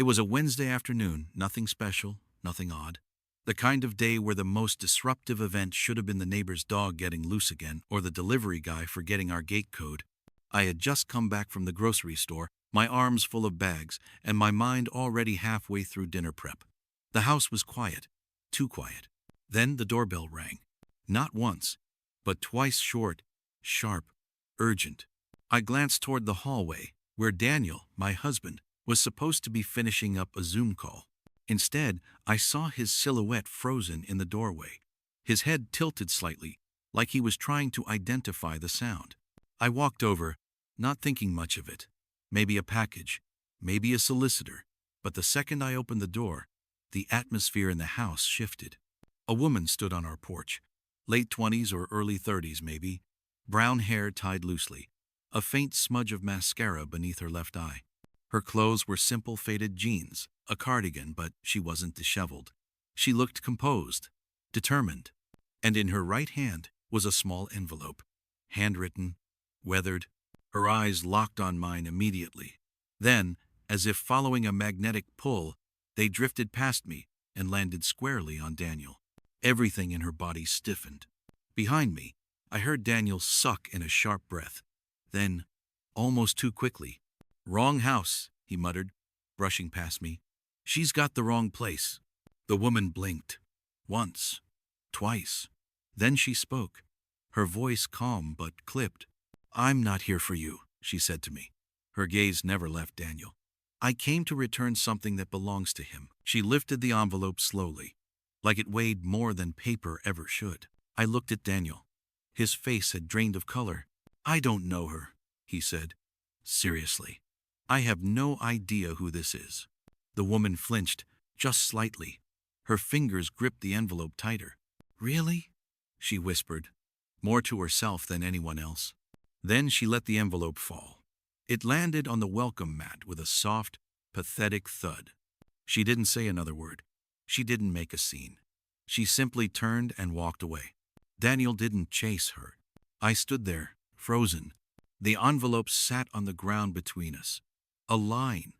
It was a Wednesday afternoon, nothing special, nothing odd. The kind of day where the most disruptive event should have been the neighbor's dog getting loose again or the delivery guy forgetting our gate code. I had just come back from the grocery store, my arms full of bags, and my mind already halfway through dinner prep. The house was quiet, too quiet. Then the doorbell rang. Not once, but twice short, sharp, urgent. I glanced toward the hallway, where Daniel, my husband, was supposed to be finishing up a Zoom call. Instead, I saw his silhouette frozen in the doorway, his head tilted slightly, like he was trying to identify the sound. I walked over, not thinking much of it. Maybe a package, maybe a solicitor. But the second I opened the door, the atmosphere in the house shifted. A woman stood on our porch, late 20s or early 30s maybe, brown hair tied loosely, a faint smudge of mascara beneath her left eye. Her clothes were simple faded jeans, a cardigan, but she wasn't disheveled. She looked composed, determined, and in her right hand was a small envelope, handwritten, weathered. Her eyes locked on mine immediately. Then, as if following a magnetic pull, they drifted past me and landed squarely on Daniel. Everything in her body stiffened. Behind me, I heard Daniel suck in a sharp breath. Then, almost too quickly, "Wrong house," he muttered, brushing past me. "She's got the wrong place." The woman blinked. Once. Twice. Then she spoke, her voice calm but clipped. "I'm not here for you," she said to me. Her gaze never left Daniel. "I came to return something that belongs to him." She lifted the envelope slowly, like it weighed more than paper ever should. I looked at Daniel. His face had drained of color. "I don't know her," he said. "Seriously. I have no idea who this is." The woman flinched, just slightly. Her fingers gripped the envelope tighter. "Really?" she whispered, more to herself than anyone else. Then she let the envelope fall. It landed on the welcome mat with a soft, pathetic thud. She didn't say another word. She didn't make a scene. She simply turned and walked away. Daniel didn't chase her. I stood there, frozen. The envelope sat on the ground between us. A line.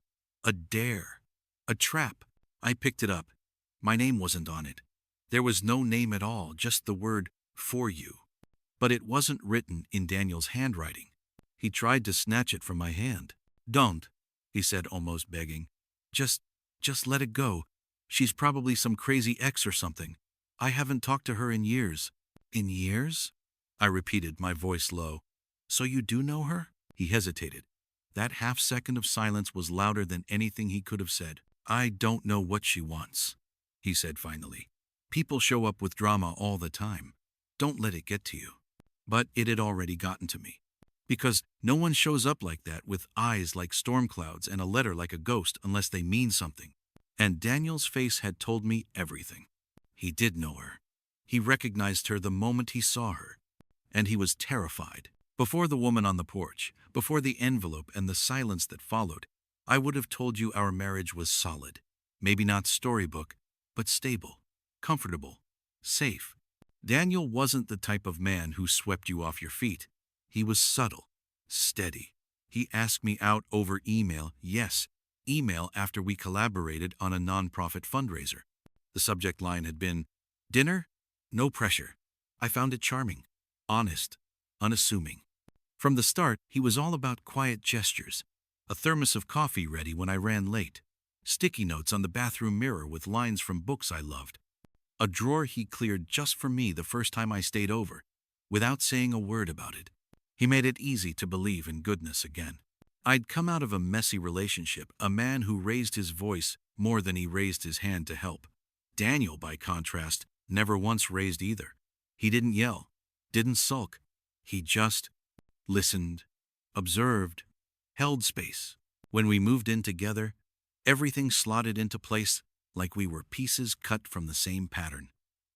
A dare. A trap. I picked it up. My name wasn't on it. There was no name at all, just the word, "For you." But it wasn't written in Daniel's handwriting. He tried to snatch it from my hand. "Don't," he said, almost begging. Just let it go. She's probably some crazy ex or something. I haven't talked to her in years." "In years?" I repeated, my voice low. "So you do know her?" He hesitated. That half second of silence was louder than anything he could have said. "I don't know what she wants," he said finally. "People show up with drama all the time. Don't let it get to you." But it had already gotten to me. Because no one shows up like that with eyes like storm clouds and a letter like a ghost unless they mean something. And Daniel's face had told me everything. He did know her. He recognized her the moment he saw her. And he was terrified. Before the woman on the porch, before the envelope and the silence that followed, I would have told you our marriage was solid. Maybe not storybook, but stable, comfortable, safe. Daniel wasn't the type of man who swept you off your feet. He was subtle, steady. He asked me out over email, yes, email after we collaborated on a nonprofit fundraiser. The subject line had been, "Dinner? No pressure." I found it charming, honest, unassuming. From the start, he was all about quiet gestures. A thermos of coffee ready when I ran late. Sticky notes on the bathroom mirror with lines from books I loved. A drawer he cleared just for me the first time I stayed over, without saying a word about it. He made it easy to believe in goodness again. I'd come out of a messy relationship, a man who raised his voice more than he raised his hand to help. Daniel, by contrast, never once raised either. He didn't yell, didn't sulk. He just listened, observed, held space. When we moved in together, everything slotted into place like we were pieces cut from the same pattern.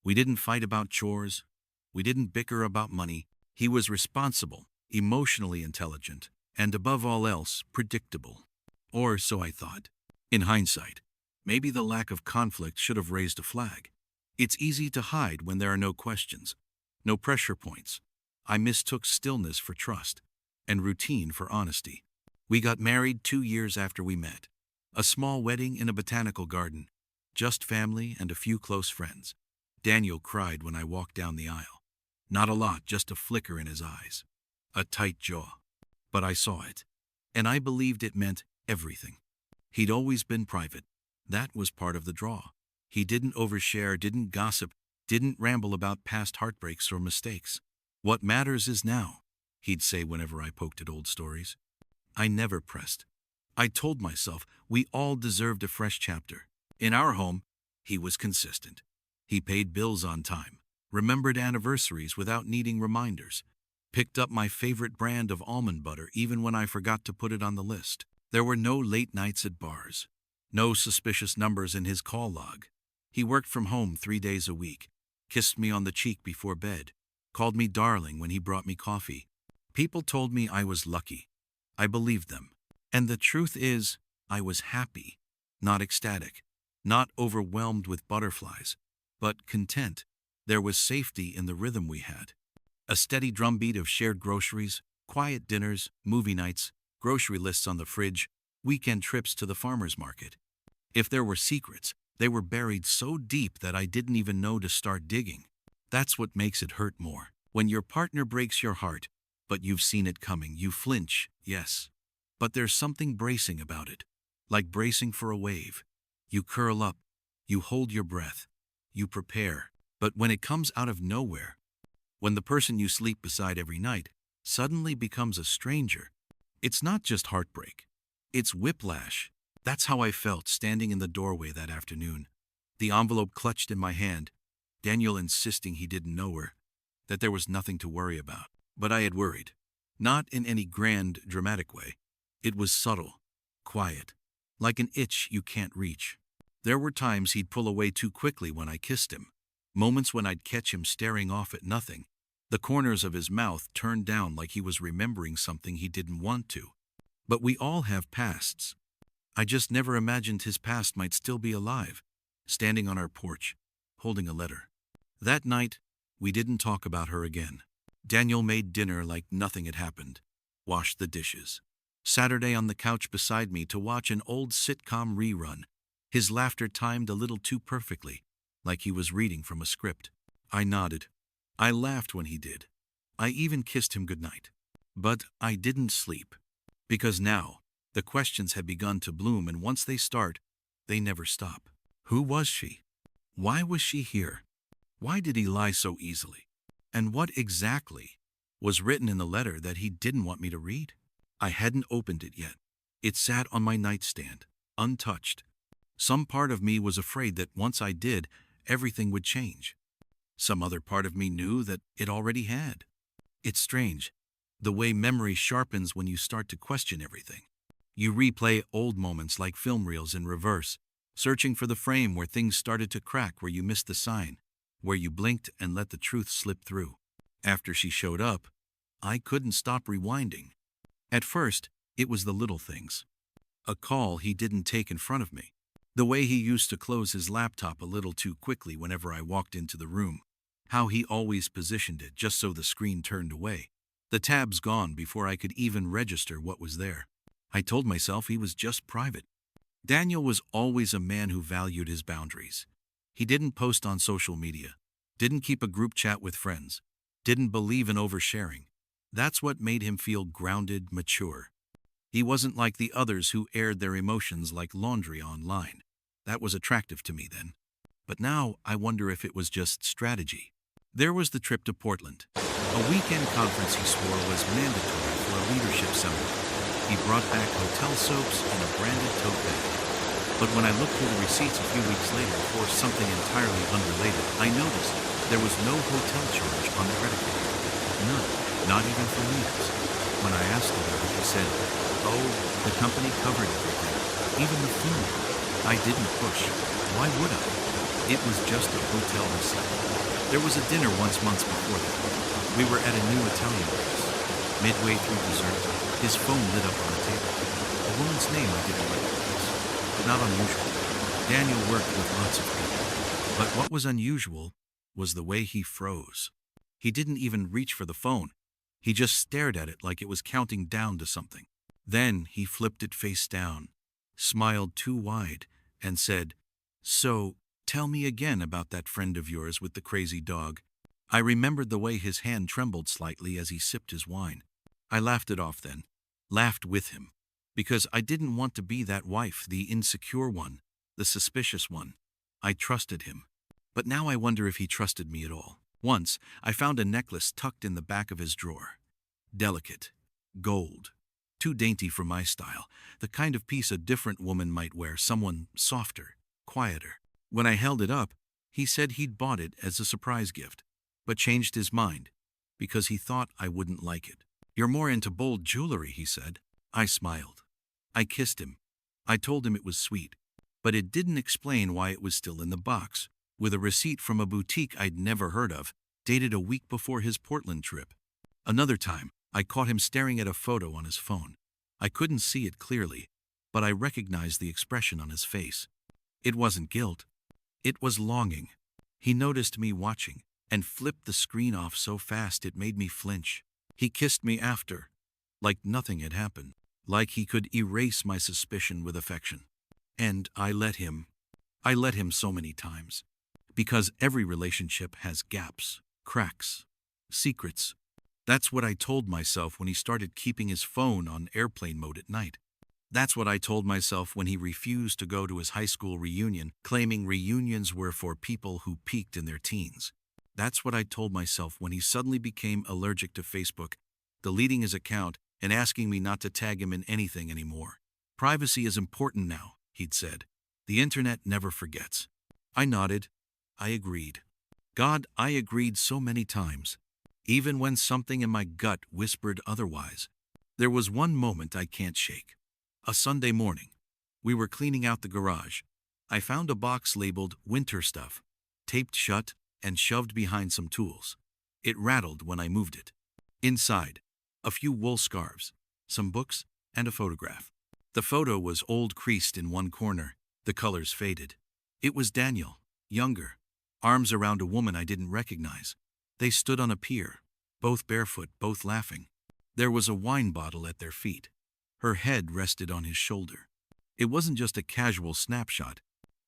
We didn't fight about chores. We didn't bicker about money. He was responsible, emotionally intelligent, and above all else, predictable. Or so I thought. In hindsight, maybe the lack of conflict should have raised a flag. It's easy to hide when there are no questions, no pressure points. I mistook stillness for trust, and routine for honesty. We got married 2 years after we met. A small wedding in a botanical garden. Just family and a few close friends. Daniel cried when I walked down the aisle. Not a lot, just a flicker in his eyes. A tight jaw. But I saw it. And I believed it meant everything. He'd always been private. That was part of the draw. He didn't overshare, didn't gossip, didn't ramble about past heartbreaks or mistakes. What matters is now, he'd say whenever I poked at old stories. I never pressed. I told myself we all deserved a fresh chapter. In our home, he was consistent. He paid bills on time, remembered anniversaries without needing reminders, picked up my favorite brand of almond butter even when I forgot to put it on the list. There were no late nights at bars, no suspicious numbers in his call log. He worked from home 3 days a week, kissed me on the cheek before bed, called me darling when he brought me coffee. People told me I was lucky. I believed them. And the truth is, I was happy, not ecstatic, not overwhelmed with butterflies, but content. There was safety in the rhythm we had. A steady drumbeat of shared groceries, quiet dinners, movie nights, grocery lists on the fridge, weekend trips to the farmer's market. If there were secrets, they were buried so deep that I didn't even know to start digging. That's what makes it hurt more. When your partner breaks your heart, but you've seen it coming, you flinch, yes. But there's something bracing about it, like bracing for a wave. You curl up, you hold your breath, you prepare. But when it comes out of nowhere, when the person you sleep beside every night suddenly becomes a stranger, it's not just heartbreak. It's whiplash. That's how I felt standing in the doorway that afternoon. The envelope clutched in my hand, Daniel insisting he didn't know her, that there was nothing to worry about. But I had worried. Not in any grand, dramatic way. It was subtle, quiet, like an itch you can't reach. There were times he'd pull away too quickly when I kissed him, moments when I'd catch him staring off at nothing, the corners of his mouth turned down like he was remembering something he didn't want to. But we all have pasts. I just never imagined his past might still be alive, standing on our porch, holding a letter. That night, we didn't talk about her again. Daniel made dinner like nothing had happened, washed the dishes. Saturday on the couch beside me to watch an old sitcom rerun, his laughter timed a little too perfectly, like he was reading from a script. I nodded. I laughed when he did. I even kissed him goodnight. But I didn't sleep. Because now, the questions had begun to bloom, and once they start, they never stop. Who was she? Why was she here? Why did he lie so easily? And what exactly was written in the letter that he didn't want me to read? I hadn't opened it yet. It sat on my nightstand, untouched. Some part of me was afraid that once I did, everything would change. Some other part of me knew that it already had. It's strange, the way memory sharpens when you start to question everything. You replay old moments like film reels in reverse, searching for the frame where things started to crack, where you missed the sign, where you blinked and let the truth slip through. After she showed up, I couldn't stop rewinding. At first, it was the little things. A call he didn't take in front of me. The way he used to close his laptop a little too quickly whenever I walked into the room. How he always positioned it just so the screen turned away. The tabs gone before I could even register what was there. I told myself he was just private. Daniel was always a man who valued his boundaries. He didn't post on social media, didn't keep a group chat with friends, didn't believe in oversharing. That's what made him feel grounded, mature. He wasn't like the others who aired their emotions like laundry online. That was attractive to me then. But now I wonder if it was just strategy. There was the trip to Portland. A weekend conference he swore was mandatory for a leadership seminar. He brought back hotel soaps and a branded tote bag. But when I looked through the receipts a few weeks later for something entirely unrelated, I noticed there was no hotel charge on the credit card. None, not even for meals. When I asked about it, he said, "Oh, the company covered everything, even the food." I didn't push. Why would I? It was just a hotel receipt. There was a dinner once months before that. We were at a new Italian place. Midway through dessert, his phone lit up on the table. A woman's name I didn't recognize. Not unusual. Daniel worked with lots of people. But what was unusual was the way he froze. He didn't even reach for the phone. He just stared at it like it was counting down to something. Then he flipped it face down, smiled too wide, and said, "So, tell me again about that friend of yours with the crazy dog." I remembered the way his hand trembled slightly as he sipped his wine. I laughed it off then, laughed with him, because I didn't want to be that wife, the insecure one, the suspicious one. I trusted him. But now I wonder if he trusted me at all. Once, I found a necklace tucked in the back of his drawer. Delicate. Gold. Too dainty for my style. The kind of piece a different woman might wear, someone softer, quieter. When I held it up, he said he'd bought it as a surprise gift, but changed his mind because he thought I wouldn't like it. "You're more into bold jewelry," he said. I smiled. I kissed him. I told him it was sweet, but it didn't explain why it was still in the box, with a receipt from a boutique I'd never heard of, dated a week before his Portland trip. Another time, I caught him staring at a photo on his phone. I couldn't see it clearly, but I recognized the expression on his face. It wasn't guilt. It was longing. He noticed me watching and flipped the screen off so fast it made me flinch. He kissed me after, like nothing had happened, like he could erase my suspicion with affection. And I let him. I let him so many times. Because every relationship has gaps, cracks, secrets. That's what I told myself when he started keeping his phone on airplane mode at night. That's what I told myself when he refused to go to his high school reunion, claiming reunions were for people who peaked in their teens. That's what I told myself when he suddenly became allergic to Facebook, deleting his account and asking me not to tag him in anything anymore. "Privacy is important now," he'd said. "The internet never forgets." I nodded. I agreed. God, I agreed so many times, even when something in my gut whispered otherwise. There was one moment I can't shake. A Sunday morning. We were cleaning out the garage. I found a box labeled "winter stuff," taped shut and shoved behind some tools. It rattled when I moved it. Inside, a few wool scarves, some books, and a photograph. The photo was old, creased in one corner, the colors faded. It was Daniel, younger, arms around a woman I didn't recognize. They stood on a pier, both barefoot, both laughing. There was a wine bottle at their feet. Her head rested on his shoulder. It wasn't just a casual snapshot.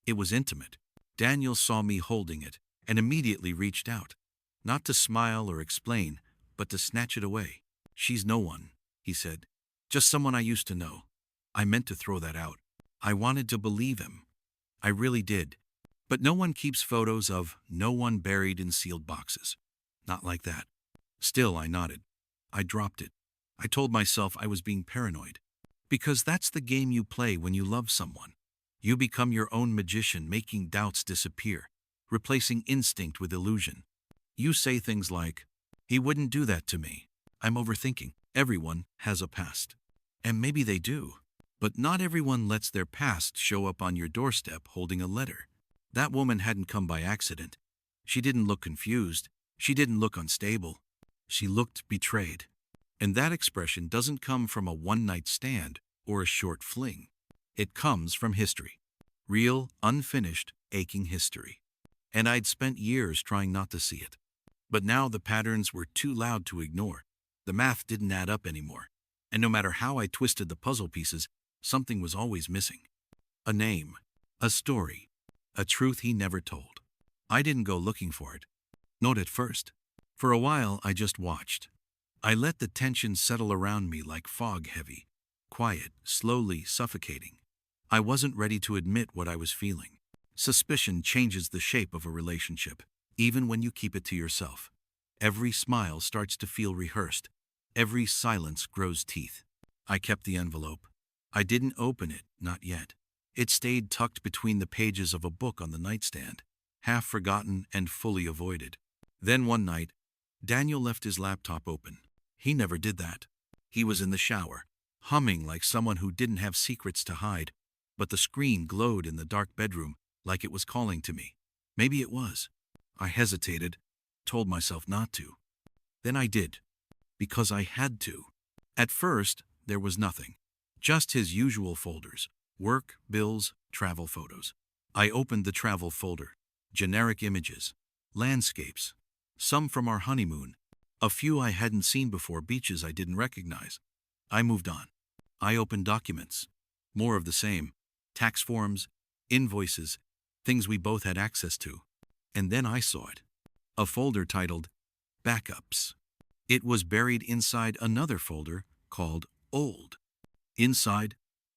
It was intimate. Daniel saw me holding it and immediately reached out. Not to smile or explain, but to snatch it away. "She's no one," he said. "Just someone I used to know." I meant to throw that out. I wanted to believe him. I really did. But no one keeps photos of no one buried in sealed boxes. Not like that. Still, I nodded. I dropped it. I told myself I was being paranoid. Because that's the game you play when you love someone. You become your own magician, making doubts disappear, replacing instinct with illusion. You say things like, "He wouldn't do that to me." I'm overthinking. Everyone has a past. And maybe they do. But not everyone lets their past show up on your doorstep holding a letter. That woman hadn't come by accident. She didn't look confused. She didn't look unstable. She looked betrayed. And that expression doesn't come from a one-night stand or a short fling. It comes from history. Real, unfinished, aching history. And I'd spent years trying not to see it. But now the patterns were too loud to ignore. The math didn't add up anymore. And no matter how I twisted the puzzle pieces, something was always missing. A name. A story. A truth he never told. I didn't go looking for it. Not at first. For a while, I just watched. I let the tension settle around me like fog, heavy, quiet, slowly suffocating. I wasn't ready to admit what I was feeling. Suspicion changes the shape of a relationship, even when you keep it to yourself. Every smile starts to feel rehearsed. Every silence grows teeth. I kept the envelope. I didn't open it, not yet. It stayed tucked between the pages of a book on the nightstand, half forgotten and fully avoided. Then one night, Daniel left his laptop open. He never did that. He was in the shower, humming like someone who didn't have secrets to hide, but the screen glowed in the dark bedroom like it was calling to me. Maybe it was. I hesitated, told myself not to. Then I did, because I had to. At first, there was nothing. Just his usual folders: work, bills, travel photos. I opened the travel folder. Generic images. Landscapes. Some from our honeymoon. A few I hadn't seen before, beaches I didn't recognize. I moved on. I opened documents. More of the same. tax forms, invoices, things we both had access to. And then I saw it. A folder titled Backups. It was buried inside another folder called Old. Inside,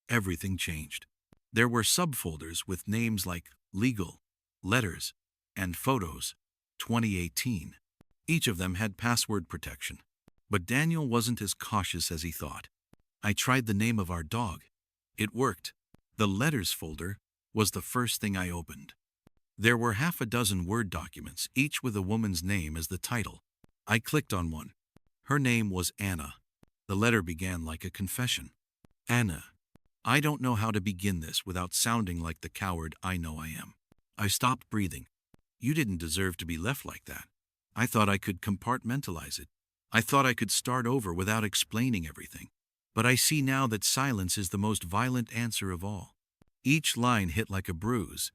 everything changed. There were subfolders with names like Legal, Letters, and Photos, 2018. Each of them had password protection. But Daniel wasn't as cautious as he thought. I tried the name of our dog. It worked. The Letters folder was the first thing I opened. There were half a dozen Word documents, each with a woman's name as the title. I clicked on one. Her name was Anna. The letter began like a confession. Anna, I don't know how to begin this without sounding like the coward I know I am. I stopped breathing. You didn't deserve to be left like that. I thought I could compartmentalize it. I thought I could start over without explaining everything. But I see now that silence is the most violent answer of all. Each line hit like a bruise.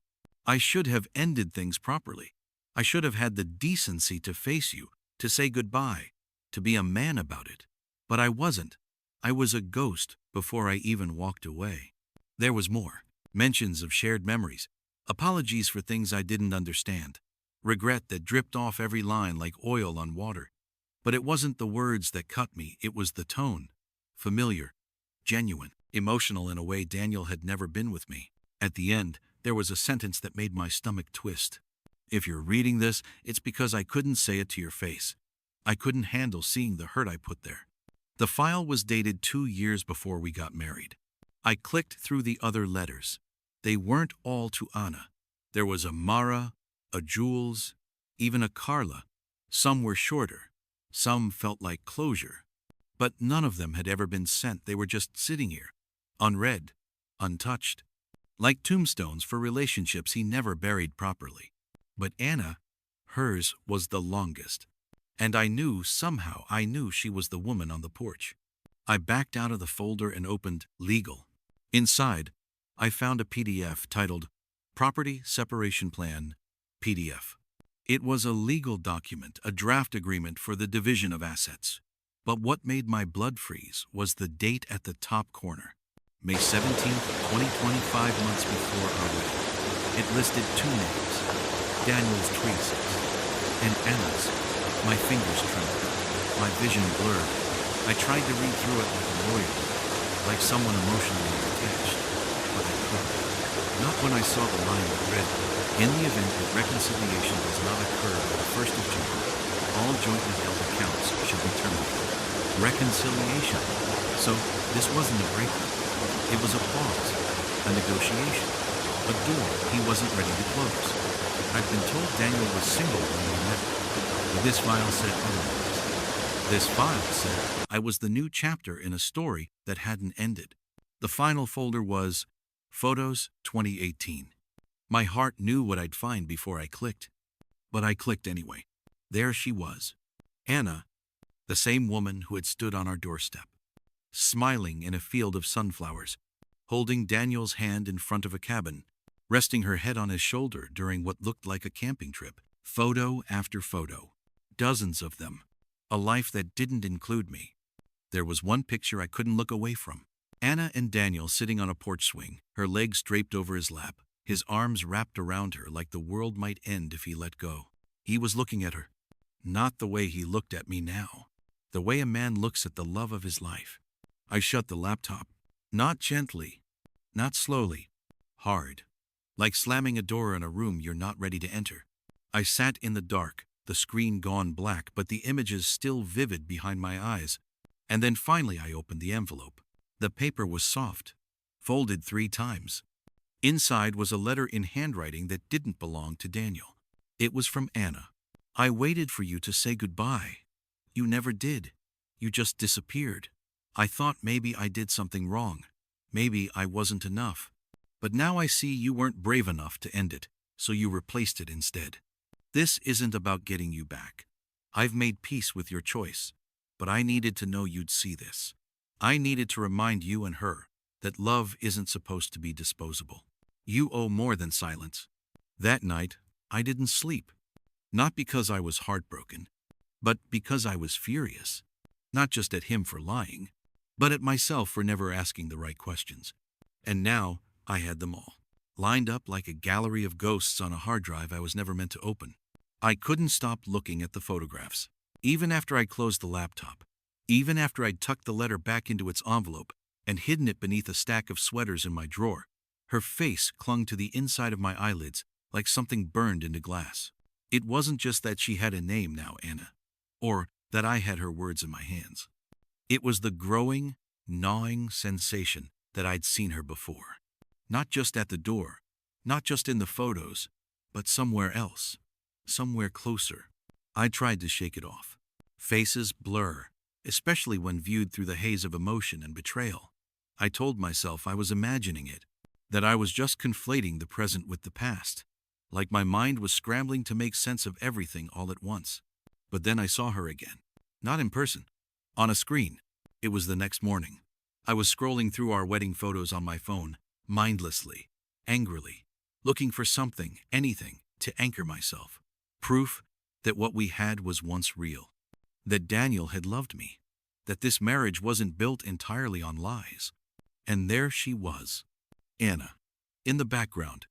I should have ended things properly. I should have had the decency to face you, to say goodbye, to be a man about it. But I wasn't. I was a ghost before I even walked away. There was more. Mentions of shared memories. Apologies for things I didn't understand. Regret that dripped off every line like oil on water. But it wasn't the words that cut me, it was the tone. Familiar, genuine, emotional in a way Daniel had never been with me. At the end, there was a sentence that made my stomach twist. If you're reading this, it's because I couldn't say it to your face. I couldn't handle seeing the hurt I put there. The file was dated 2 years before we got married. I clicked through the other letters. They weren't all to Anna. There was a Mara, a Jules, even a Carla. Some were shorter. Some felt like closure. But none of them had ever been sent. They were just sitting here, unread, untouched, like tombstones for relationships he never buried properly. But Anna, hers was the longest. And somehow I knew she was the woman on the porch. I backed out of the folder and opened Legal. Inside, I found a PDF titled Property Separation Plan, PDF. It was a legal document, a draft agreement for the division of assets. But what made my blood freeze was the date at the top corner. May 17th, 2025, months before our wedding. It listed 2 names, Daniel's Tracy's and Anna's. My fingers trembled, my vision blurred. I tried to read through it like a lawyer, like someone emotionally detached, but I couldn't. Not when I saw the line that read, in the event that reconciliation does not occur by the 1st of June, all jointly held accounts shall be terminated. Reconciliation. So, this wasn't a breakup. It was a pause, a negotiation, a door he wasn't ready to close. I'd been told Daniel was single when we met, but this file said otherwise. This file said I was the new chapter in a story that hadn't ended. The final folder was Photos 2018. My heart knew what I'd find before I clicked. But I clicked anyway. There she was. Anna, the same woman who had stood on our doorstep, smiling in a field of sunflowers, holding Daniel's hand in front of a cabin, resting her head on his shoulder during what looked like a camping trip. Photo after photo. Dozens of them. A life that didn't include me. There was one picture I couldn't look away from. Anna and Daniel sitting on a porch swing, her legs draped over his lap, his arms wrapped around her like the world might end if he let go. He was looking at her. Not the way he looked at me now. The way a man looks at the love of his life. I shut the laptop. Not gently. Not slowly. Hard. Like slamming a door in a room you're not ready to enter. I sat in the dark, the screen gone black, but the images still vivid behind my eyes. And then finally I opened the envelope. The paper was soft, folded 3 times. Inside was a letter in handwriting that didn't belong to Daniel. It was from Anna. I waited for you to say goodbye. You never did. You just disappeared. I thought maybe I did something wrong. Maybe I wasn't enough. But now I see you weren't brave enough to end it, so you replaced it instead. This isn't about getting you back. I've made peace with your choice, but I needed to know you'd see this. I needed to remind you and her that love isn't supposed to be disposable. You owe more than silence. That night, I didn't sleep. Not because I was heartbroken, but because I was furious. Not just at him for lying, but at myself for never asking the right questions. And now, I had them all, lined up like a gallery of ghosts on a hard drive I was never meant to open. I couldn't stop looking at the photographs. Even after I closed the laptop, even after I'd tucked the letter back into its envelope and hidden it beneath a stack of sweaters in my drawer, her face clung to the inside of my eyelids like something burned into glass. It wasn't just that she had a name now, Anna, or that I had her words in my hands. It was the growing, gnawing sensation that I'd seen her before. Not just at the door, not just in the photos, but somewhere else, somewhere closer. I tried to shake it off. Faces blur, especially when viewed through the haze of emotion and betrayal. I told myself I was imagining it, that I was just conflating the present with the past, like my mind was scrambling to make sense of everything all at once. But then I saw her again. Not in person, on a screen. It was the next morning. I was scrolling through our wedding photos on my phone, mindlessly, angrily, looking for something, anything, to anchor myself. Proof that what we had was once real. That Daniel had loved me. That this marriage wasn't built entirely on lies. And there she was, Anna, in the background,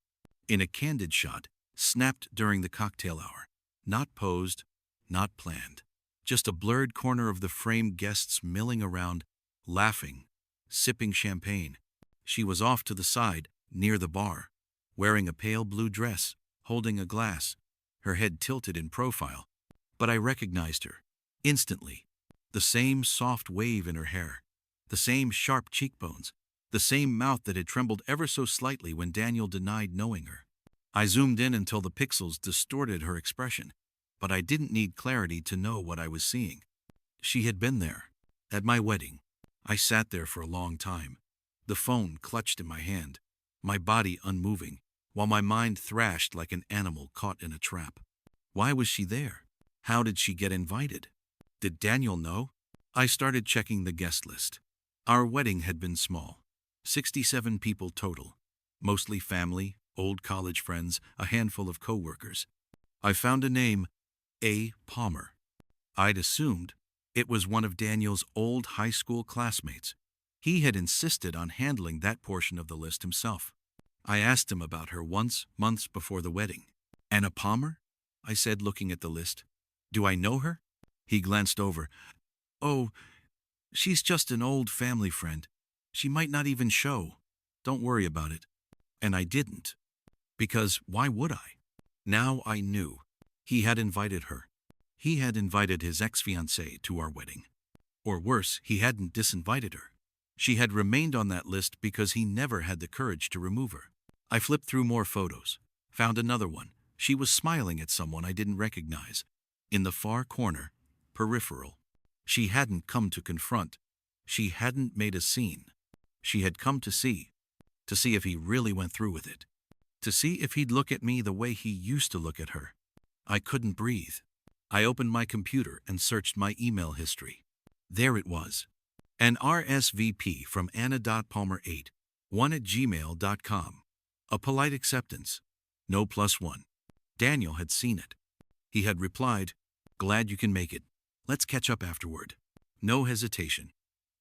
in a candid shot, snapped during the cocktail hour. Not posed, not planned. Just a blurred corner of the frame, guests milling around, laughing, sipping champagne. She was off to the side, near the bar, wearing a pale blue dress, holding a glass, her head tilted in profile. But I recognized her, instantly. The same soft wave in her hair, the same sharp cheekbones, the same mouth that had trembled ever so slightly when Daniel denied knowing her. I zoomed in until the pixels distorted her expression, but I didn't need clarity to know what I was seeing. She had been there, at my wedding. I sat there for a long time, the phone clutched in my hand, my body unmoving, while my mind thrashed like an animal caught in a trap. Why was she there? How did she get invited? Did Daniel know? I started checking the guest list. Our wedding had been small, 67 people total, mostly family, old college friends, a handful of co-workers. I found a name, A. Palmer. I'd assumed it was one of Daniel's old high school classmates. He had insisted on handling that portion of the list himself. I asked him about her once, months before the wedding. Anna Palmer? I said, looking at the list. Do I know her? He glanced over. Oh, she's just an old family friend. She might not even show. Don't worry about it. And I didn't. Because why would I? Now I knew. He had invited her. He had invited his ex-fiancée to our wedding. Or worse, he hadn't disinvited her. She had remained on that list because he never had the courage to remove her. I flipped through more photos, found another one. She was smiling at someone I didn't recognize. In the far corner, peripheral. She hadn't come to confront. She hadn't made a scene. She had come to see if he really went through with it. To see if he'd look at me the way he used to look at her. I couldn't breathe. I opened my computer and searched my email history. There it was. An RSVP from Anna.Palmer8, 1@gmail.com. A polite acceptance. No +1. Daniel had seen it. He had replied, "Glad you can make it. Let's catch up afterward." No hesitation.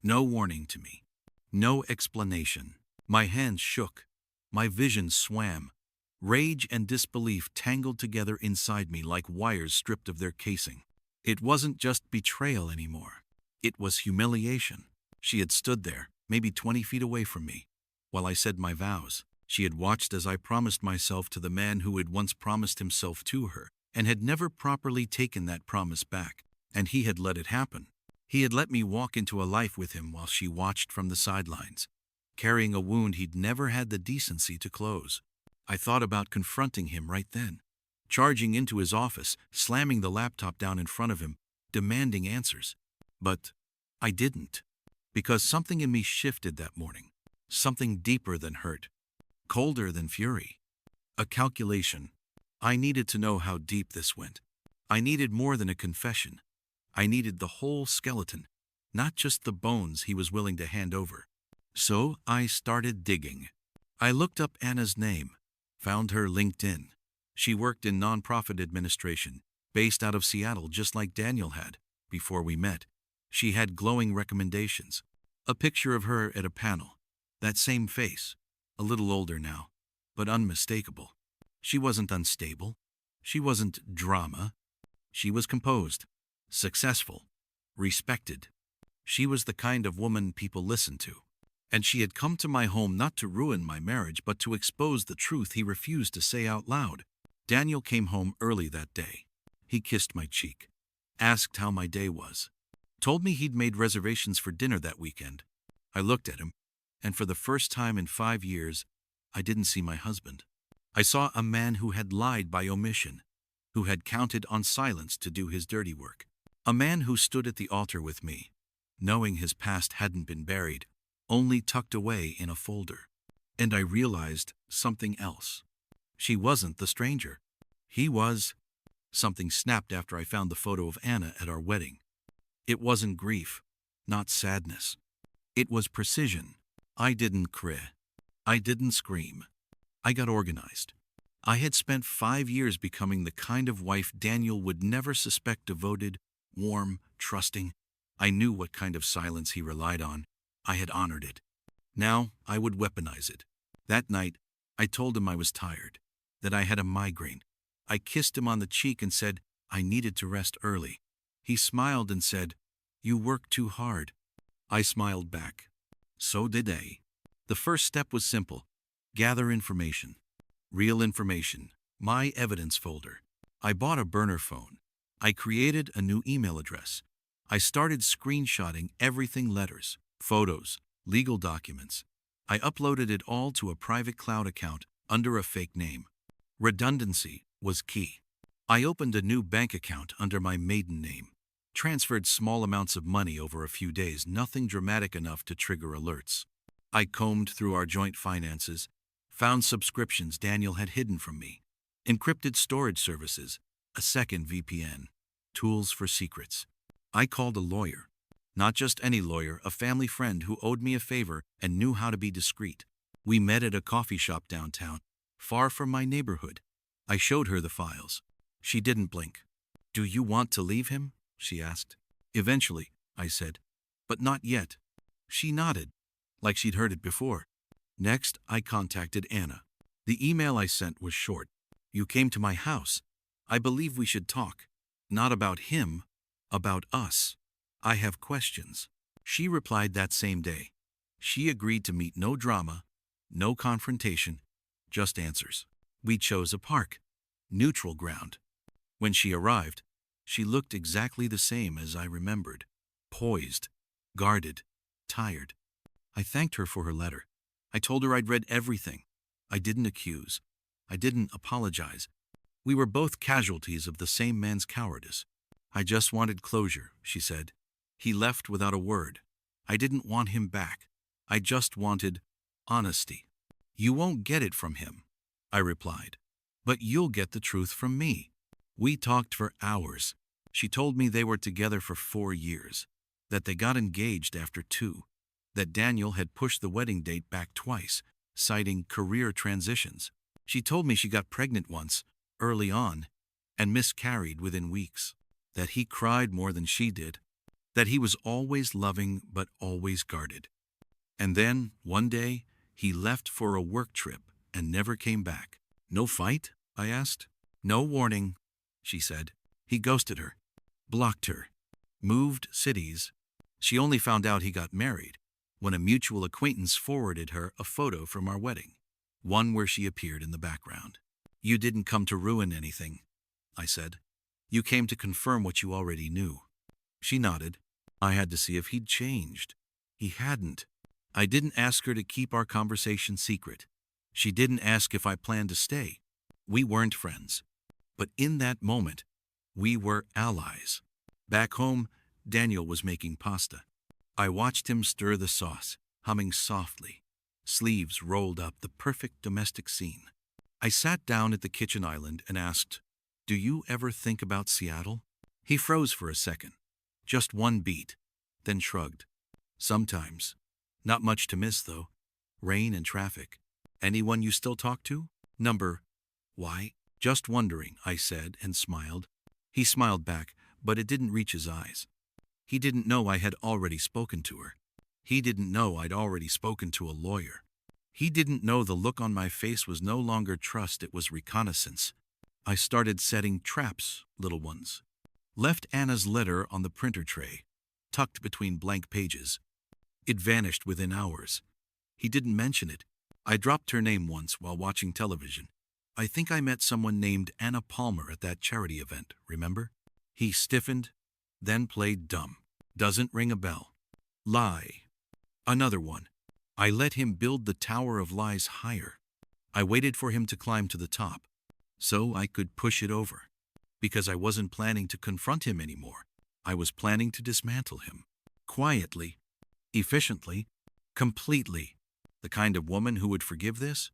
No warning to me. No explanation. My hands shook. My vision swam. Rage and disbelief tangled together inside me like wires stripped of their casing. It wasn't just betrayal anymore. It was humiliation. She had stood there, maybe 20 feet away from me, while I said my vows. She had watched as I promised myself to the man who had once promised himself to her, and had never properly taken that promise back. And he had let it happen. He had let me walk into a life with him while she watched from the sidelines, carrying a wound he'd never had the decency to close. I thought about confronting him right then, charging into his office, slamming the laptop down in front of him, demanding answers. But I didn't, because something in me shifted that morning, something deeper than hurt, colder than fury. A calculation. I needed to know how deep this went. I needed more than a confession. I needed the whole skeleton, not just the bones he was willing to hand over. So I started digging. I looked up Anna's name, found her LinkedIn. She worked in nonprofit administration, based out of Seattle just like Daniel had, before we met. She had glowing recommendations. A picture of her at a panel. That same face. a little older now, but unmistakable. She wasn't unstable. She wasn't drama. She was composed, successful, respected. She was the kind of woman people listened to. And she had come to my home not to ruin my marriage, but to expose the truth he refused to say out loud. Daniel came home early that day. He kissed my cheek, asked how my day was, told me he'd made reservations for dinner that weekend. I looked at him, and for the first time in 5 years, I didn't see my husband. I saw a man who had lied by omission, who had counted on silence to do his dirty work. A man who stood at the altar with me, knowing his past hadn't been buried, only tucked away in a folder. And I realized something else. She wasn't the stranger. He was. Something snapped after I found the photo of Anna at our wedding. It wasn't grief, not sadness. It was precision. I didn't cry. I didn't scream. I got organized. I had spent 5 years becoming the kind of wife Daniel would never suspect: devoted, warm, trusting. I knew what kind of silence he relied on. I had honored it. Now I would weaponize it. That night, I told him I was tired, that I had a migraine. I kissed him on the cheek and said I needed to rest early. He smiled and said, "You work too hard." I smiled back. So did they. The first step was simple: gather information. Real information. My evidence folder. I bought a burner phone. I created a new email address. I started screenshotting everything: letters, photos, legal documents. I uploaded it all to a private cloud account under a fake name. Redundancy was key. I opened a new bank account under my maiden name. Transferred small amounts of money over a few days, nothing dramatic enough to trigger alerts. I combed through our joint finances, found subscriptions Daniel had hidden from me, encrypted storage services, a second VPN, tools for secrets. I called a lawyer. Not just any lawyer, a family friend who owed me a favor and knew how to be discreet. We met at a coffee shop downtown, far from my neighborhood. I showed her the files. She didn't blink. "Do you want to leave him?" she asked. "Eventually," I said. "But not yet." She nodded, like she'd heard it before. Next, I contacted Anna. The email I sent was short. "You came to my house. I believe we should talk. Not about him, about us. I have questions." She replied that same day. She agreed to meet: no drama, no confrontation, just answers. We chose a park, neutral ground. When she arrived, she looked exactly the same as I remembered: poised, guarded, tired. I thanked her for her letter. I told her I'd read everything. I didn't accuse. I didn't apologize. We were both casualties of the same man's cowardice. "I just wanted closure," she said. "He left without a word. I didn't want him back. I just wanted honesty." "You won't get it from him," I replied. "But you'll get the truth from me." We talked for hours. She told me they were together for 4 years, that they got engaged after 2, that Daniel had pushed the wedding date back twice, citing career transitions. She told me she got pregnant once, early on, and miscarried within weeks, that he cried more than she did, that he was always loving but always guarded. And then, one day, he left for a work trip and never came back. "No fight?" I asked. "No warning," she said. He ghosted her, blocked her, moved cities. She only found out he got married when a mutual acquaintance forwarded her a photo from our wedding, one where she appeared in the background. "You didn't come to ruin anything," I said. "You came to confirm what you already knew." She nodded. I had to see if he'd changed. He hadn't. I didn't ask her to keep our conversation secret. She didn't ask if I planned to stay. We weren't friends. But in that moment, we were allies. Back home, Daniel was making pasta. I watched him stir the sauce, humming softly, sleeves rolled up, the perfect domestic scene. I sat down at the kitchen island and asked, "Do you ever think about Seattle?" He froze for a second, just one beat, then shrugged. "Sometimes. Not much to miss, though. Rain and traffic. Anyone you still talk to? Number? Why?" "Just wondering," I said and smiled. He smiled back, but it didn't reach his eyes. He didn't know I had already spoken to her. He didn't know I'd already spoken to a lawyer. He didn't know the look on my face was no longer trust, it was reconnaissance. I started setting traps, little ones. Left Anna's letter on the printer tray, tucked between blank pages. It vanished within hours. He didn't mention it. I dropped her name once while watching television. I think I met someone named Anna Palmer at that charity event, remember? He stiffened, then played dumb. Doesn't ring a bell. Lie. Another one. I let him build the Tower of Lies higher. I waited for him to climb to the top, so I could push it over. Because I wasn't planning to confront him anymore. I was planning to dismantle him. Quietly, efficiently, completely. The kind of woman who would forgive this?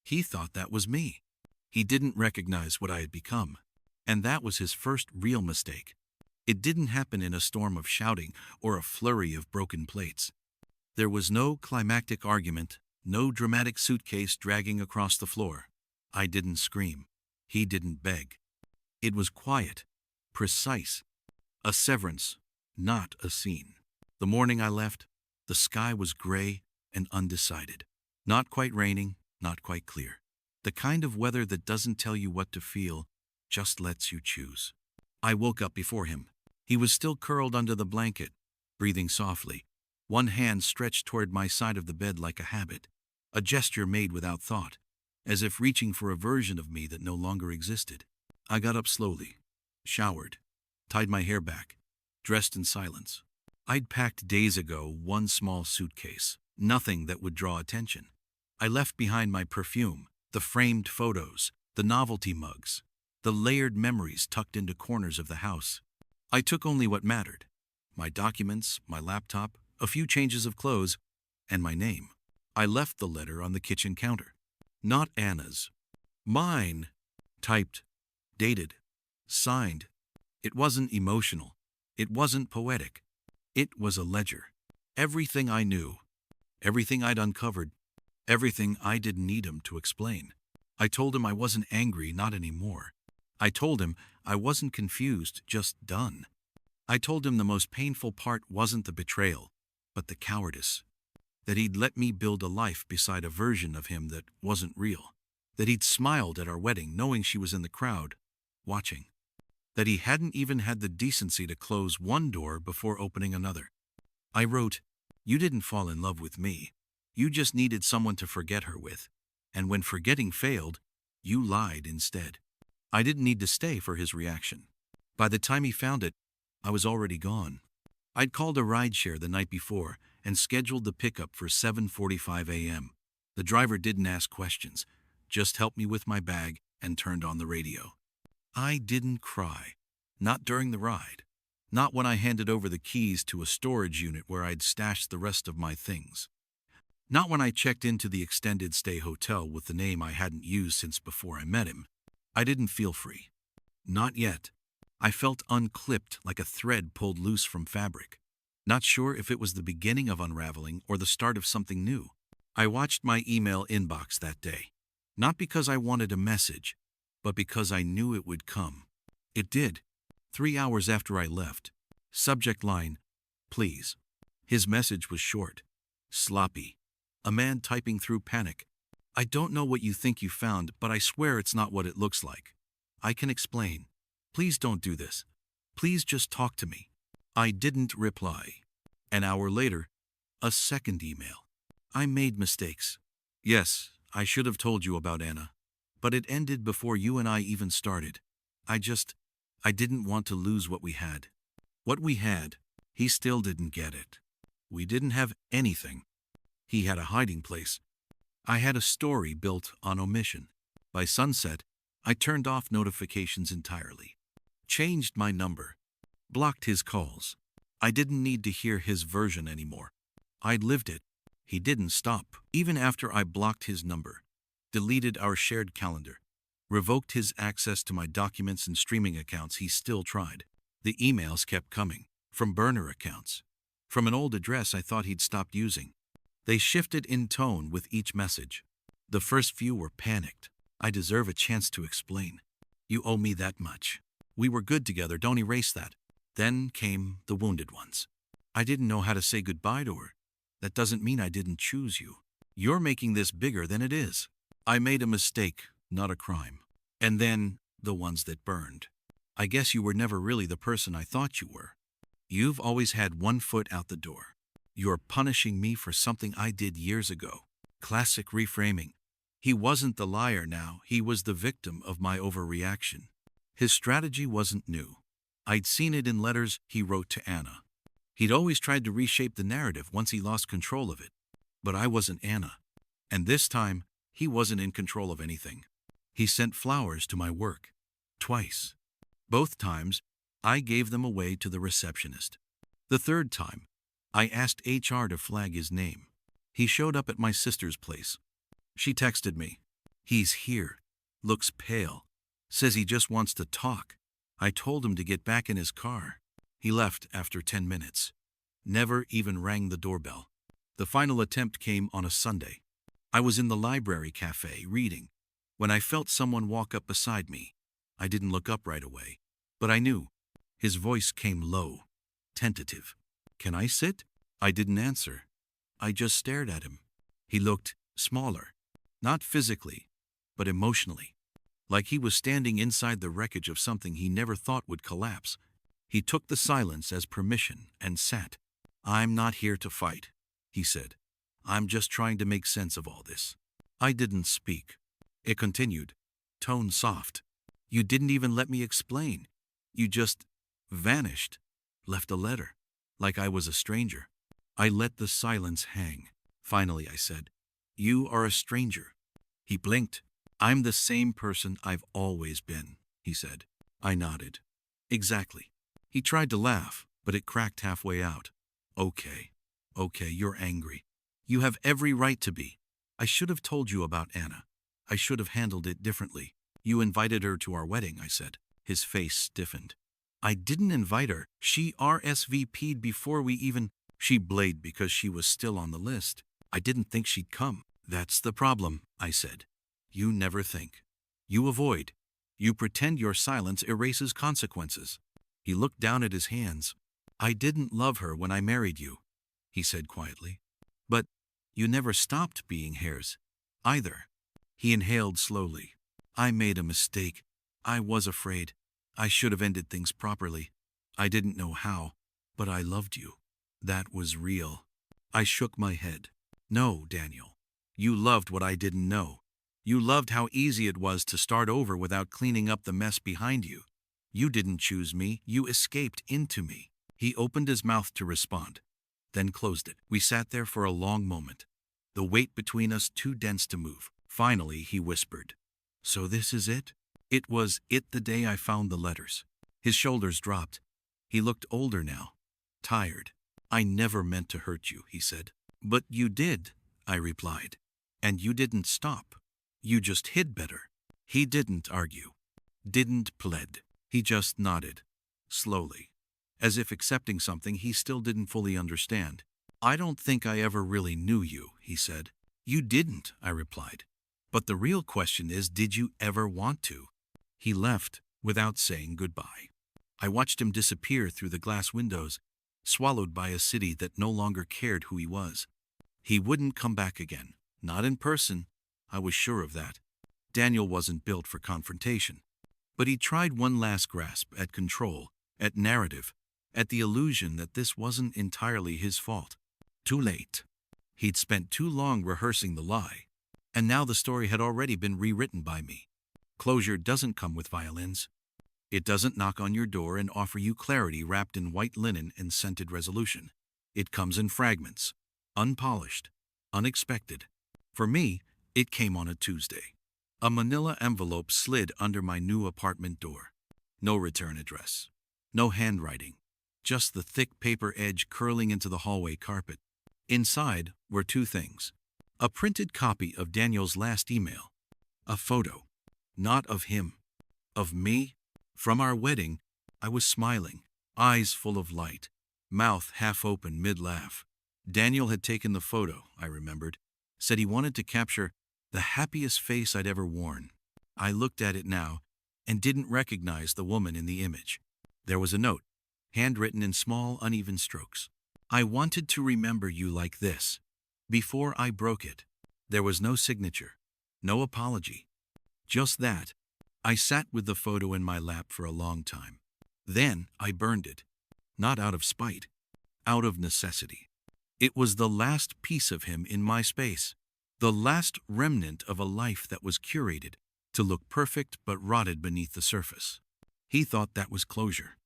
He thought that was me. He didn't recognize what I had become. And that was his first real mistake. It didn't happen in a storm of shouting or a flurry of broken plates. There was no climactic argument, no dramatic suitcase dragging across the floor. I didn't scream. He didn't beg. It was quiet, precise. A severance, not a scene. The morning I left, the sky was gray and undecided. Not quite raining, not quite clear. The kind of weather that doesn't tell you what to feel, just lets you choose. I woke up before him. He was still curled under the blanket, breathing softly, one hand stretched toward my side of the bed like a habit, a gesture made without thought, as if reaching for a version of me that no longer existed. I got up slowly, showered, tied my hair back, dressed in silence. I'd packed days ago one small suitcase, nothing that would draw attention. I left behind my perfume, the framed photos, the novelty mugs, the layered memories tucked into corners of the house. I took only what mattered: my documents, my laptop, a few changes of clothes, and my name. I left the letter on the kitchen counter. Not Anna's. Mine. Typed, dated, signed. It wasn't emotional. It wasn't poetic. It was a ledger. Everything I knew, everything I'd uncovered, everything I didn't need him to explain. I told him I wasn't angry, not anymore. I told him I wasn't confused, just done. I told him the most painful part wasn't the betrayal, but the cowardice. That he'd let me build a life beside a version of him that wasn't real. That he'd smiled at our wedding knowing she was in the crowd, watching. That he hadn't even had the decency to close one door before opening another. I wrote, "You didn't fall in love with me. You just needed someone to forget her with. And when forgetting failed, you lied instead." I didn't need to stay for his reaction. By the time he found it, I was already gone. I'd called a rideshare the night before and scheduled the pickup for 7:45 a.m. The driver didn't ask questions, just helped me with my bag and turned on the radio. I didn't cry. Not during the ride. Not when I handed over the keys to a storage unit where I'd stashed the rest of my things. Not when I checked into the extended stay hotel with the name I hadn't used since before I met him. I didn't feel free. Not yet. I felt unclipped, like a thread pulled loose from fabric. Not sure if it was the beginning of unraveling or the start of something new. I watched my email inbox that day. Not because I wanted a message, but because I knew it would come. It did. 3 hours after I left. Subject line, "Please." His message was short, sloppy. A man typing through panic. "I don't know what you think you found, but I swear it's not what it looks like. I can explain. Please don't do this. Please just talk to me." I didn't reply. An hour later, a second email. "I made mistakes. Yes, I should have told you about Anna. But it ended before you and I even started. I didn't want to lose what we had." What we had, he still didn't get it. We didn't have anything. He had a hiding place. I had a story built on omission. By sunset, I turned off notifications entirely. Changed my number. Blocked his calls. I didn't need to hear his version anymore. I'd lived it. He didn't stop. Even after I blocked his number, deleted our shared calendar, revoked his access to my documents and streaming accounts, he still tried. The emails kept coming, from burner accounts, from an old address I thought he'd stopped using. They shifted in tone with each message. The first few were panicked. "I deserve a chance to explain. You owe me that much. We were good together, don't erase that." Then came the wounded ones. "I didn't know how to say goodbye to her. That doesn't mean I didn't choose you. You're making this bigger than it is. I made a mistake, not a crime. And then, the ones that burned. I guess you were never really the person I thought you were. You've always had one foot out the door. You're punishing me for something I did years ago. Classic reframing. He wasn't the liar now, he was the victim of my overreaction. His strategy wasn't new. I'd seen it in letters he wrote to Anna. He'd always tried to reshape the narrative once he lost control of it. But I wasn't Anna. And this time, he wasn't in control of anything. He sent flowers to my work. Twice. Both times, I gave them away to the receptionist. The third time, I asked HR to flag his name. He showed up at my sister's place. She texted me. He's here. Looks pale. Says he just wants to talk. I told him to get back in his car. He left after 10 minutes. Never even rang the doorbell. The final attempt came on a Sunday. I was in the library cafe reading when I felt someone walk up beside me. I didn't look up right away, but I knew. His voice came low, tentative. Can I sit? I didn't answer. I just stared at him. He looked smaller, not physically, but emotionally, like he was standing inside the wreckage of something he never thought would collapse. He took the silence as permission and sat. I'm not here to fight, he said. I'm just trying to make sense of all this. I didn't speak. It continued, tone soft. You didn't even let me explain. You just vanished, left a letter, like I was a stranger. I let the silence hang. Finally, I said, You are a stranger. He blinked. I'm the same person I've always been, he said. I nodded. Exactly. He tried to laugh, but it cracked halfway out. Okay, you're angry. You have every right to be. I should have told you about Anna. I should have handled it differently. You invited her to our wedding, I said. His face stiffened. I didn't invite her. She RSVP'd before we even... She blayed because she was still on the list. I didn't think she'd come. That's the problem, I said. You never think. You avoid. You pretend your silence erases consequences. He looked down at his hands. I didn't love her when I married you, he said quietly. But you never stopped being hers, either. He inhaled slowly. I made a mistake. I was afraid. I should have ended things properly. I didn't know how, but I loved you. That was real. I shook my head. No, Daniel. You loved what I didn't know. You loved how easy it was to start over without cleaning up the mess behind you. You didn't choose me. You escaped into me. He opened his mouth to respond, then closed it. We sat there for a long moment, the weight between us too dense to move. Finally, he whispered, So this is it? It was it the day I found the letters. His shoulders dropped. He looked older now, tired. I never meant to hurt you, he said. But you did, I replied. And you didn't stop. You just hid better. He didn't argue, didn't plead. He just nodded, slowly, as if accepting something he still didn't fully understand. I don't think I ever really knew you, he said. You didn't, I replied. But the real question is, did you ever want to? He left without saying goodbye. I watched him disappear through the glass windows, swallowed by a city that no longer cared who he was. He wouldn't come back again, not in person. I was sure of that. Daniel wasn't built for confrontation. But he tried one last grasp at control, at narrative, at the illusion that this wasn't entirely his fault. Too late. He'd spent too long rehearsing the lie, and now the story had already been rewritten by me. Closure doesn't come with violins. It doesn't knock on your door and offer you clarity wrapped in white linen and scented resolution. It comes in fragments, unpolished, unexpected. For me, it came on a Tuesday. A manila envelope slid under my new apartment door. No return address. No handwriting. Just the thick paper edge curling into the hallway carpet. Inside were two things. A printed copy of Daniel's last email. A photo. Not of him. Of me. From our wedding, I was smiling, eyes full of light, mouth half open mid-laugh. Daniel had taken the photo, I remembered. Said he wanted to capture the happiest face I'd ever worn. I looked at it now and didn't recognize the woman in the image. There was a note, handwritten in small, uneven strokes. I wanted to remember you like this, before I broke it. There was no signature, no apology. Just that. I sat with the photo in my lap for a long time. Then I burned it. Not out of spite, out of necessity. It was the last piece of him in my space. The last remnant of a life that was curated to look perfect but rotted beneath the surface. He thought that was closure.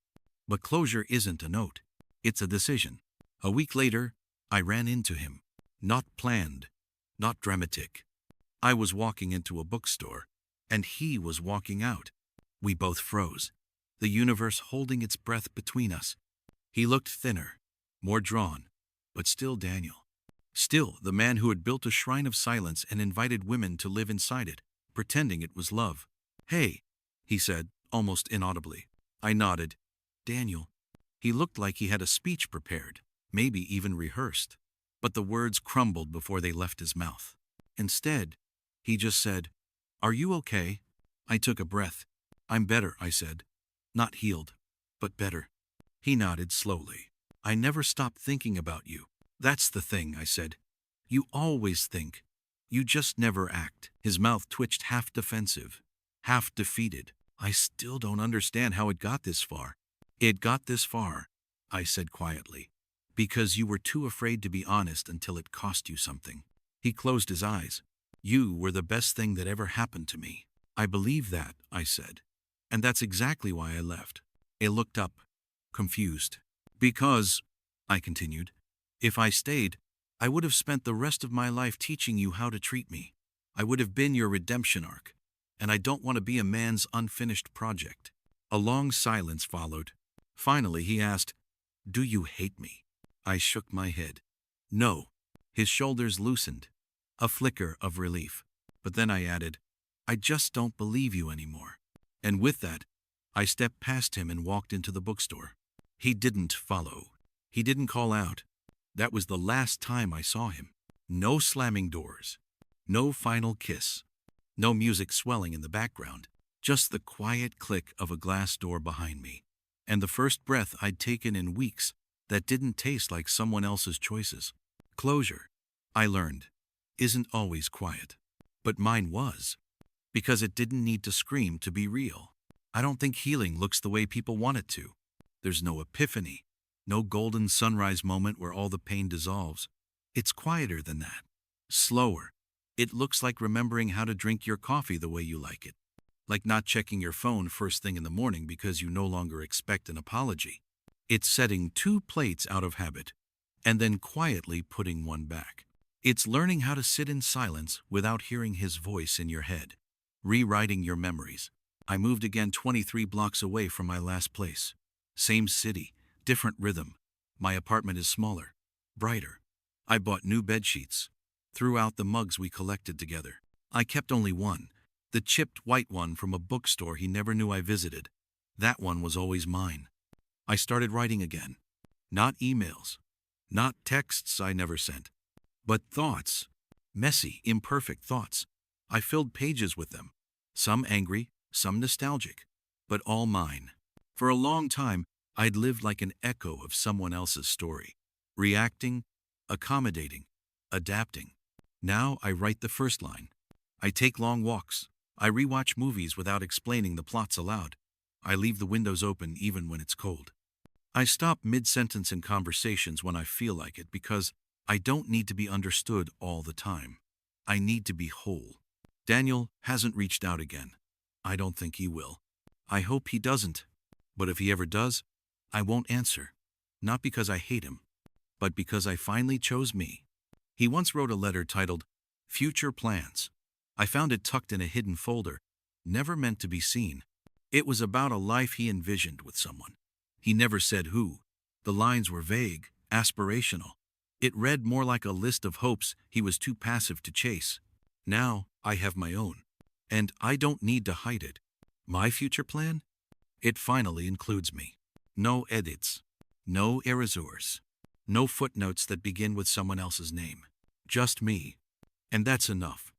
But closure isn't a note. It's a decision. A week later, I ran into him. Not planned, not dramatic. I was walking into a bookstore, and he was walking out. We both froze, the universe holding its breath between us. He looked thinner, more drawn, but still Daniel. Still the man who had built a shrine of silence and invited women to live inside it, pretending it was love. "Hey," he said, almost inaudibly. I nodded. "Daniel." He looked like he had a speech prepared, maybe even rehearsed. But the words crumbled before they left his mouth. Instead, he just said, "Are you okay?" I took a breath. "I'm better," I said. "Not healed, but better." He nodded slowly. "I never stopped thinking about you. That's the thing," I said. "You always think. You just never act." His mouth twitched, half defensive, half defeated. "I still don't understand how it got this far." "It got this far," I said quietly, "because you were too afraid to be honest until it cost you something." He closed his eyes. "You were the best thing that ever happened to me." "I believe that," I said. "And that's exactly why I left." He looked up, confused. "Because," I continued, "if I stayed, I would have spent the rest of my life teaching you how to treat me. I would have been your redemption arc. And I don't want to be a man's unfinished project." A long silence followed. Finally, he asked, "Do you hate me?" I shook my head. "No." His shoulders loosened, a flicker of relief. But then I added, "I just don't believe you anymore." And with that, I stepped past him and walked into the bookstore. He didn't follow. He didn't call out. That was the last time I saw him. No slamming doors. No final kiss. No music swelling in the background. Just the quiet click of a glass door behind me. And the first breath I'd taken in weeks that didn't taste like someone else's choices. Closure, I learned, isn't always quiet. But mine was. Because it didn't need to scream to be real. I don't think healing looks the way people want it to. There's no epiphany, no golden sunrise moment where all the pain dissolves. It's quieter than that. Slower. It looks like remembering how to drink your coffee the way you like it. Like not checking your phone first thing in the morning because you no longer expect an apology. It's setting 2 plates out of habit, and then quietly putting one back. It's learning how to sit in silence without hearing his voice in your head. Rewriting your memories. I moved again 23 blocks away from my last place. Same city, different rhythm. My apartment is smaller, brighter. I bought new bedsheets. Threw out the mugs we collected together. I kept only one, the chipped white one from a bookstore he never knew I visited. That one was always mine. I started writing again. Not emails. Not texts I never sent. But thoughts. Messy, imperfect thoughts. I filled pages with them. Some angry, some nostalgic. But all mine. For a long time, I'd lived like an echo of someone else's story. Reacting, accommodating, adapting. Now I write the first line. I take long walks. I rewatch movies without explaining the plots aloud. I leave the windows open even when it's cold. I stop mid-sentence in conversations when I feel like it because I don't need to be understood all the time. I need to be whole. Daniel hasn't reached out again. I don't think he will. I hope he doesn't. But if he ever does, I won't answer. Not because I hate him, but because I finally chose me. He once wrote a letter titled, "Future Plans." I found it tucked in a hidden folder, never meant to be seen. It was about a life he envisioned with someone. He never said who. The lines were vague, aspirational. It read more like a list of hopes he was too passive to chase. Now, I have my own. And I don't need to hide it. My future plan? It finally includes me. No edits. No erasures. No footnotes that begin with someone else's name. Just me. And that's enough.